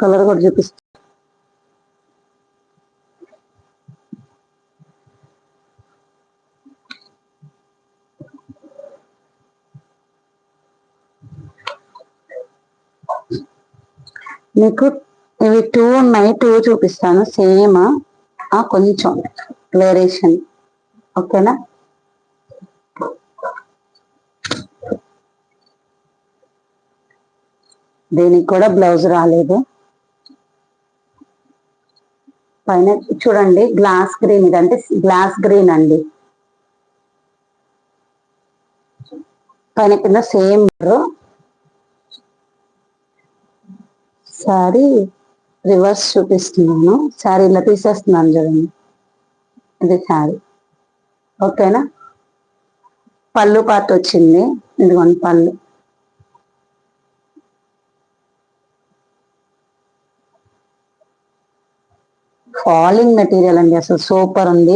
Colour కూడా చూపిస్తా. మీకు ఇవి 2 ఉన్నాయి, 2 చూపిస్తాను. సేమ్ కొంచెం వేరియేషన్. ఓకేనా? దీనికి కూడా బ్లౌజ్ రాలేదు. పైన చూడండి గ్లాస్ గ్రీన్, ఇదంటే గ్లాస్ గ్రీన్ అండి. పైన కింద సేమ్ శారీ రివర్స్ చూపిస్తున్నాను. శారీ ఇలా తీసేస్తున్నాను చూడండి, ఇది శారీ. ఓకేనా? పళ్ళు పార్ట్ వచ్చింది, ఇదిగోండి పళ్ళు. ఫాలింగ్ మెటీరియల్ అండి, అసలు సూపర్ ఉంది.